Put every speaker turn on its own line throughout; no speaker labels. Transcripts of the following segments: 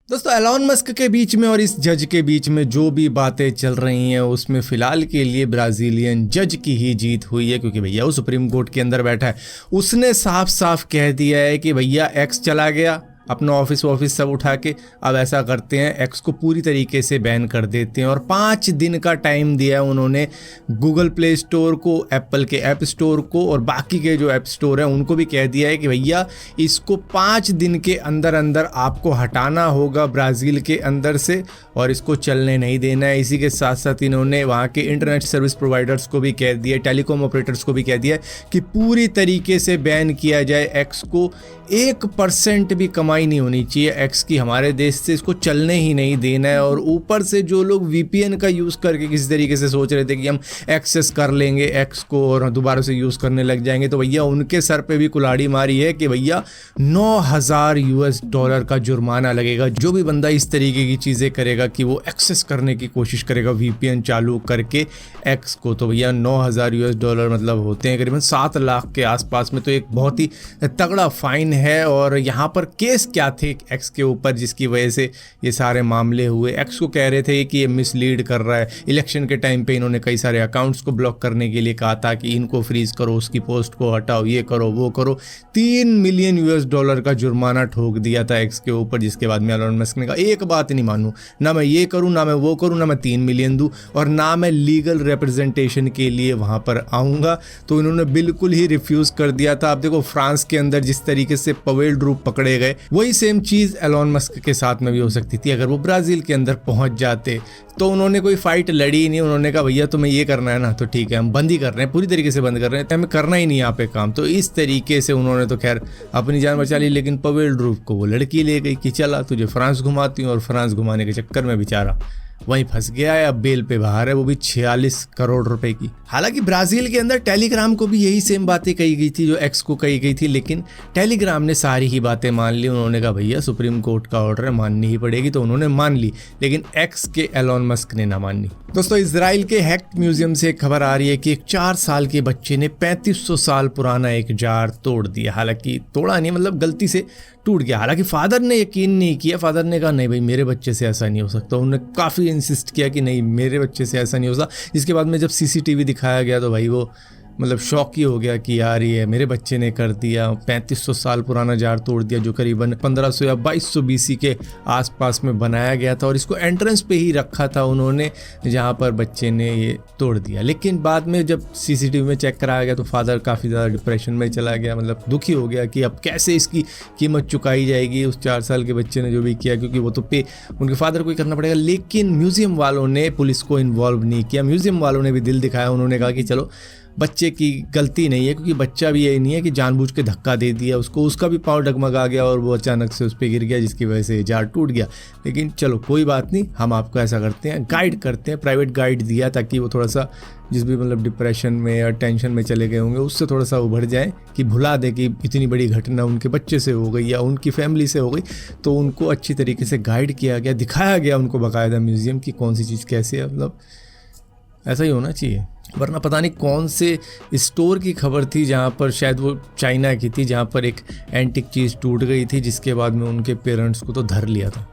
दोस्तों Elon Musk के बीच में और इस जज के बीच में जो भी बातें चल रही हैं उसमें फ़िलहाल के लिए ब्राज़ीलियन जज की ही जीत हुई है, क्योंकि भैया वो सुप्रीम कोर्ट के अंदर बैठा है। उसने साफ साफ कह दिया है कि भैया एक्स चला गया, अपना ऑफिस सब उठा के अब ऐसा करते हैं एक्स को पूरी तरीके से बैन कर देते हैं। और 5 दिन का टाइम दिया है उन्होंने गूगल प्ले स्टोर को, एप्पल के ऐप स्टोर को और बाकी के जो ऐप स्टोर हैं उनको भी कह दिया है कि भैया इसको 5 दिन के अंदर अंदर आपको हटाना होगा ब्राज़ील के अंदर से और इसको चलने नहीं देना है। इसी के साथ साथ इन्होंने वहाँ के इंटरनेट सर्विस प्रोवाइडर्स को भी कह दिया, टेलीकॉम ऑपरेटर्स को भी कह दिया कि पूरी तरीके से बैन किया जाए एक्स को। 1% भी कमाई नहीं होनी चाहिए एक्स की हमारे देश से, इसको चलने ही नहीं देना है। और ऊपर से जो लोग वीपीएन का यूज़ करके किसी तरीके से सोच रहे थे कि हम एक्सेस कर लेंगे एक्स को और दोबारा से यूज़ करने लग जाएंगे, तो भैया उनके सर पे भी कुल्हाड़ी मारी है कि भैया $9,000 का जुर्माना लगेगा जो भी बंदा इस तरीके की चीज़ें करेगा कि वो एक्सेस करने की कोशिश करेगा वीपीएन चालू करके एक्स को। तो भैया $9,000 मतलब होते हैं करीबन 7 लाख के आसपास में, तो एक बहुत ही तगड़ा फाइन है। और यहाँ पर केस क्या थे एक्स के ऊपर जिसकी वजह से ये सारे मामले हुए? एक्स को कह रहे थे कि ये मिसलीड कर रहा है। इलेक्शन के टाइम पे इन्होंने कई सारे अकाउंट्स को ब्लॉक करने के लिए कहा था कि इनको फ्रीज करो, उसकी पोस्ट को हटाओ, ये करो वो करो। $3 मिलियन का जुर्माना ठोक दिया था एक्स के ऊपर, जिसके बाद में एलॉन मस्क ने कहा एक बात नहीं मानूं, ना मैं ये करूं, ना मैं वो करूं, ना मैं 3 मिलियन दूं और ना मैं लीगल रिप्रेजेंटेशन के लिए वहां पर आऊंगा। तो इन्होंने बिल्कुल ही रिफ्यूज कर दिया था। आप देखो फ्रांस के अंदर जिस तरीके से पवेल ड्रूप पकड़े गए, वही सेम चीज एलॉन मस्क के साथ में भी हो सकती थी अगर वो ब्राजील के अंदर पहुंच जाते। तो उन्होंने कोई फाइट लड़ी ही नहीं, उन्होंने कहा भैया तुम्हें ये करना है ना तो ठीक है, हम बंद ही कर रहे हैं, पूरी तरीके से बंद कर रहे हैं, तो हमें करना ही नहीं यहाँ पे काम। तो इस तरीके से उन्होंने तो खैर अपनी जान बचा ली, लेकिन पवेल ड्रूप को वो लड़की ले गई कि चला तुझे फ्रांस घुमाती हूँ, और फ्रांस घुमाने के चक्कर में बेचारा वहीं फंस गया है। अब बेल पे बाहर है, वो भी 46 करोड़ रुपए की। हालांकि ब्राजील के अंदर टेलीग्राम को भी यही सेम बातें कही गई थी जो एक्स को कही गई थी, लेकिन टेलीग्राम ने सारी ही बातें मान ली। उन्होंने कहा भैया सुप्रीम कोर्ट का ऑर्डर है, माननी ही पड़ेगी, तो उन्होंने मान ली। लेकिन एक्स के एलॉन मस्क ने ना मानी। दोस्तों इजराइल के हैक्ड म्यूजियम से एक खबर आ रही है कि एक 4 साल के बच्चे ने 3500 साल पुराना एक जार तोड़ दिया। हालांकि तोड़ा नहीं, मतलब गलती से टूट गया। हालांकि फादर ने यकीन नहीं किया, फादर ने कहा नहीं भाई मेरे बच्चे से ऐसा नहीं हो सकता। उन्होंने काफ़ी इंसिस्ट किया कि नहीं मेरे बच्चे से ऐसा नहीं हो सकता। इसके बाद में जब सीसीटीवी दिखाया गया तो भाई वो मतलब शौक ही हो गया कि यार ये मेरे बच्चे ने कर दिया। 3500 साल पुराना जार तोड़ दिया जो करीबन 1500 या 2200 BC के आसपास में बनाया गया था, और इसको एंट्रेंस पे ही रखा था उन्होंने जहाँ पर बच्चे ने ये तोड़ दिया। लेकिन बाद में जब सीसीटीवी में चेक कराया गया तो फादर काफ़ी ज़्यादा डिप्रेशन में चला गया, मतलब दुखी हो गया कि अब कैसे इसकी कीमत चुकाई जाएगी उस 4 साल के बच्चे ने जो भी किया, क्योंकि वो तो पे उनके फादर को ही करना पड़ेगा। लेकिन म्यूज़ियम वालों ने पुलिस को इन्वॉल्व नहीं किया, म्यूज़ियम वालों ने भी दिल दिखाया। उन्होंने कहा कि चलो बच्चे की गलती नहीं है, क्योंकि बच्चा भी यही नहीं है कि जानबूझ के धक्का दे दिया उसको, उसका भी पाँव डगमगा गया और वो अचानक से उस पर गिर गया जिसकी वजह से जार टूट गया। लेकिन चलो कोई बात नहीं, हम आपको ऐसा करते हैं गाइड करते हैं, प्राइवेट गाइड दिया ताकि वो थोड़ा सा जिस भी मतलब डिप्रेशन में या टेंशन में चले गए होंगे उससे थोड़ा सा उभर जाए, कि भुला दे कि इतनी बड़ी घटना उनके बच्चे से हो गई या उनकी फैमिली से हो गई। तो उनको अच्छी तरीके से गाइड किया गया, दिखाया गया उनको बाकायदा म्यूज़ियम की कौन सी चीज़ कैसे है, मतलब ऐसा ही होना चाहिए। वरना पता नहीं कौन से स्टोर की खबर थी जहाँ पर शायद वो चाइना की थी, जहाँ पर एक एंटिक चीज़ टूट गई थी जिसके बाद में उनके पेरेंट्स को तो धर लिया था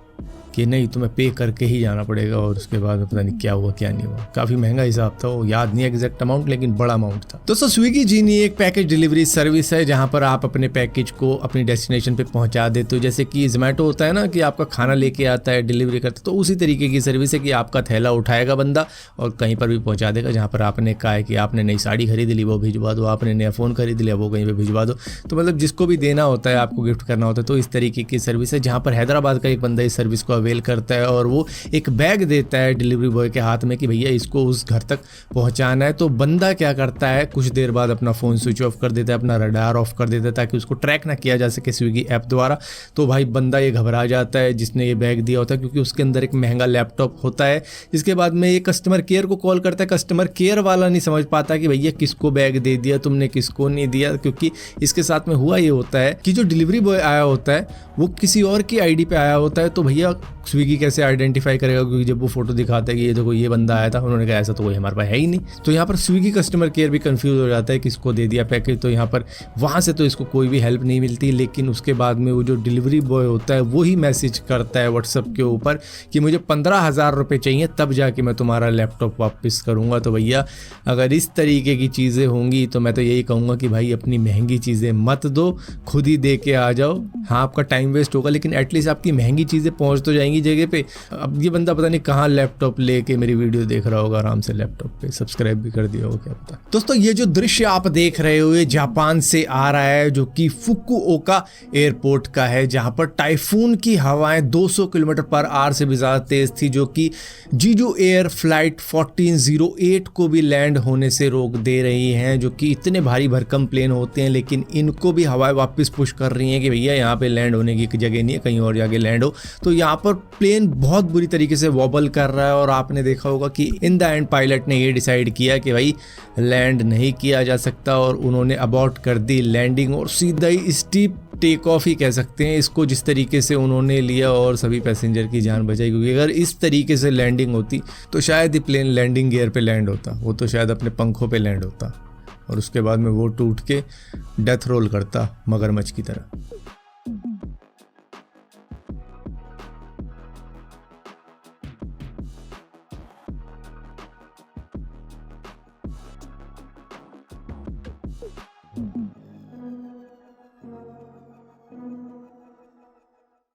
कि नहीं तुम्हें पे करके ही जाना पड़ेगा, और उसके बाद पता नहीं क्या हुआ क्या नहीं हुआ। काफ़ी महंगा हिसाब था, वो याद नहीं एग्जैक्ट अमाउंट, लेकिन बड़ा अमाउंट था। दोस्तों स्विगी जीनी एक पैकेज डिलीवरी सर्विस है जहां पर आप अपने पैकेज को अपनी डेस्टिनेशन पे पहुंचा देते हो। जैसे कि जोमेटो होता है ना कि आपका खाना लेके आता है डिलीवरी करता है, तो उसी तरीके की सर्विस है कि आपका थैला उठाएगा बंदा और कहीं पर भी पहुँचा देगा जहाँ पर आपने कहा है कि आपने नई साड़ी खरीद ली वो भिजवा दो, आपने नया फ़ोन खरीद लिया वो कहीं पर भिजवा दो। तो मतलब जिसको भी देना होता है आपको गिफ्ट करना होता है, तो इस तरीके की सर्विस है। जहाँ पर हैदराबाद का एक बंदा इस सर्विस को अवेल करता है और वो एक बैग देता है डिलीवरी बॉय के हाथ में कि भैया इसको उस घर तक पहुंचाना है। तो बंदा क्या करता है, कुछ देर बाद अपना फ़ोन स्विच ऑफ कर देता है, अपना रडार ऑफ कर देता है ताकि उसको ट्रैक ना किया जा सके स्विगी ऐप द्वारा। तो भाई बंदा ये घबरा जाता है जिसने ये बैग दिया होता है, क्योंकि उसके अंदर एक महंगा लैपटॉप होता है। इसके बाद में ये कस्टमर केयर को कॉल करता है, कस्टमर केयर वाला नहीं समझ पाता कि भैया किसको बैग दे दिया तुमने, किसको नहीं दिया, क्योंकि इसके साथ में हुआ ये होता है कि जो डिलीवरी बॉय आया होता है वो किसी और की आईडी पे आया होता है। तो भैया स्विगी कैसे आइडेंटिफाई करेगा, क्योंकि जब वो फोटो दिखाता है कि ये देखो ये बंदा आया था, उन्होंने कहा ऐसा तो कोई हमारे पास है ही नहीं। तो यहाँ पर स्विगी कस्टमर केयर भी कंफ्यूज हो जाता है किसको दे दिया पैकेज। तो यहाँ पर वहाँ से तो इसको कोई भी हेल्प नहीं मिलती, लेकिन उसके बाद में वो जो डिलीवरी बॉय होता है वो ही मैसेज करता है व्हाट्सअप के ऊपर कि मुझे 15,000 रुपये चाहिए तब जाके मैं तुम्हारा लैपटॉप वापस करूँगा। तो भैया अगर इस तरीके की चीज़ें होंगी तो मैं तो यही कहूँगा कि भाई अपनी महंगी चीज़ें मत दो, खुद ही दे के आ जाओ। हाँ आपका टाइम वेस्ट होगा, लेकिन एटलीस्ट आपकी महंगी चीज़ें पहुँच तो जाएंगी जगह पे। अब ये बंदा पता नहीं कहाँ लैपटॉप लेके मेरी वीडियो देख रहा होगा, आराम से लैपटॉप पे सब्सक्राइब भी कर दिया होगा, क्या पता। दोस्तों ये जो दृश्य आप देख रहे हो ये जापान से आ रहा है, जो कि फुकुओका एयरपोर्ट का है, जहां पर टाइफून की हवाएं 200 किलोमीटर पर आवर से भी ज़्यादा तेज थी, जो कि जीजू एयर फ्लाइट 1408 को भी लैंड होने से रोक दे रही हैं। जो कि इतने भारी भरकम प्लेन होते हैं, लेकिन इनको भी हवाएं वापस पुश कर रही हैं कि भैया यहाँ पे लैंड होने की जगह नहीं है, कहीं और जाके लैंड हो। तो यहाँ पर प्लेन बहुत बुरी तरीके से वॉबल कर रहा है, और आपने देखा होगा कि इन द एंड पायलट ने ये डिसाइड किया कि भाई लैंड नहीं किया जा सकता, और उन्होंने अबॉर्ट कर दी लैंडिंग, और सीधा ही स्टीप टेक ऑफ ही कह सकते हैं इसको, जिस तरीके से उन्होंने लिया और सभी पैसेंजर की जान बचाई। क्योंकि अगर इस तरीके से लैंडिंग होती तो शायद ही प्लेन लैंडिंग गियर पे लैंड होता, वो तो शायद अपने पंखों पे लैंड होता, और उसके बाद में वो टूट के डेथ रोल करता मगरमच्छ की तरह।